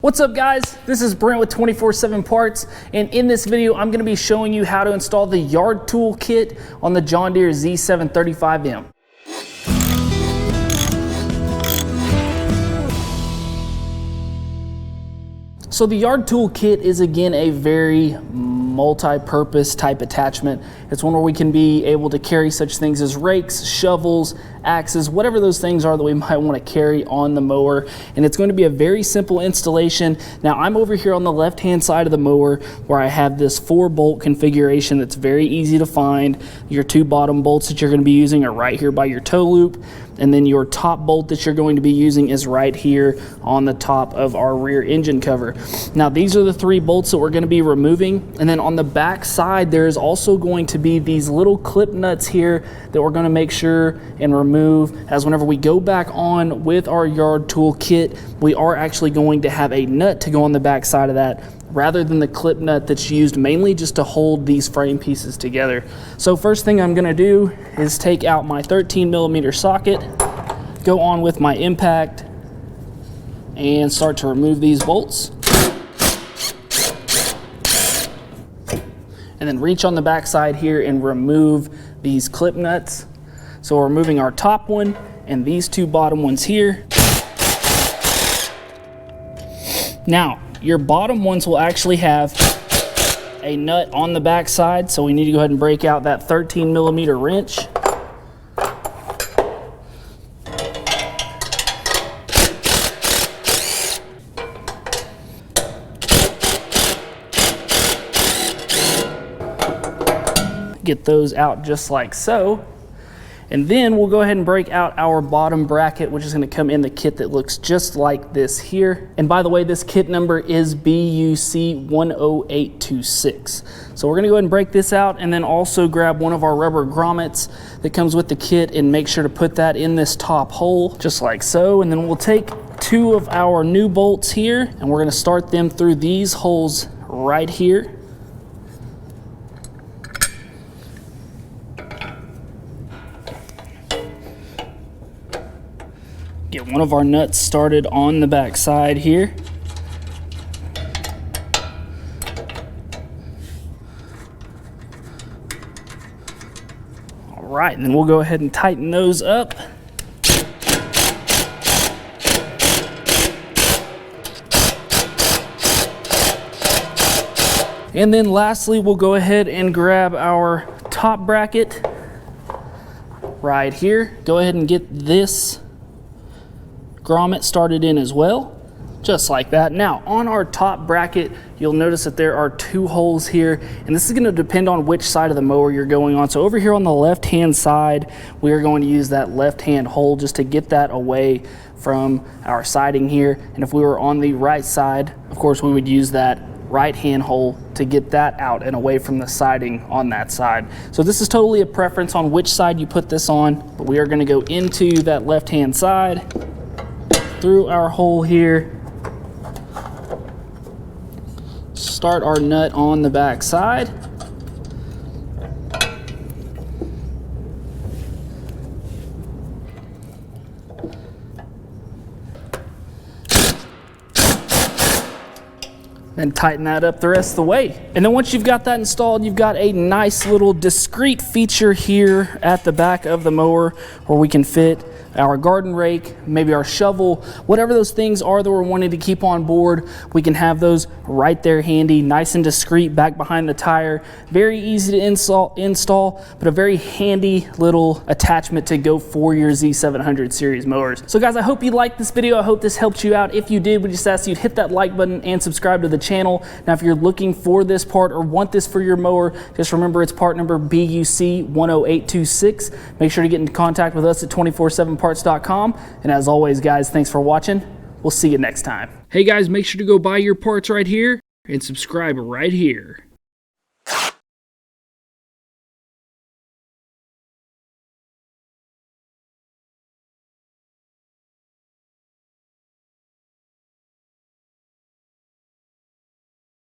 What's up guys, this is Brent with 24/7 Parts, and in this video I'm going to be showing you how to install the yard tool kit on the John Deere Z735M. So the yard tool kit is again a very multi-purpose type attachment. It's one where we can be able to carry such things as rakes, shovels, axes, whatever those things are that we might want to carry on the mower. And it's going to be a very simple installation. Now I'm over here on the left hand side of the mower where I have this 4-bolt configuration that's very easy to find. Your 2 bottom bolts that you're going to be using are right here by your toe loop, and then your top bolt that you're going to be using is right here on the top of our rear engine cover. Now these are the 3 bolts that we're going to be removing, and then on the back side there is also going to be these little clip nuts here that we're going to make sure and remove, as whenever we go back on with our yard tool kit, we are actually going to have a nut to go on the back side of that rather than the clip nut that's used mainly just to hold these frame pieces together. So first thing I'm going to do is take out my 13mm socket, go on with my impact, and start to remove these bolts. And then reach on the back side here and remove these clip nuts. So we're removing our top one and these 2 bottom ones here. Now, your bottom ones will actually have a nut on the back side, so we need to go ahead and break out that 13mm wrench. Get those out just like so. And then we'll go ahead and break out our bottom bracket, which is going to come in the kit that looks just like this here. And by the way, this kit number is BUC10826. So we're going to go ahead and break this out, and then also grab one of our rubber grommets that comes with the kit and make sure to put that in this top hole, just like so. And then we'll take 2 of our new bolts here, and we're going to start them through these holes right here. Get one of our nuts started on the back side here. All right, and then we'll go ahead and tighten those up. And then lastly, we'll go ahead and grab our top bracket right here. Go ahead and get this grommet started in as well, just like that. Now on our top bracket, you'll notice that there are 2 holes here, and this is going to depend on which side of the mower you're going on. So over here on the left hand side, we are going to use that left hand hole just to get that away from our siding here. And if we were on the right side, of course we would use that right hand hole to get that out and away from the siding on that side. So this is totally a preference on which side you put this on, but we are going to go into that left hand side through our hole here, start our nut on the back side, then tighten that up the rest of the way. And then once you've got that installed, you've got a nice little discreet feature here at the back of the mower where we can fit our garden rake, maybe our shovel, whatever those things are that we're wanting to keep on board. We can have those right there handy, nice and discreet back behind the tire. Very easy to install, but a very handy little attachment to go for your Z700 series mowers. So guys, I hope you liked this video. I hope this helped you out. If you did, we just ask you to hit that like button and subscribe to the channel. Now, if you're looking for this part or want this for your mower, just remember it's part number BUC10826. Make sure to get in contact with us at 247parts.com. And as always, guys, thanks for watching. We'll see you next time. Hey guys, make sure to go buy your parts right here and subscribe right here.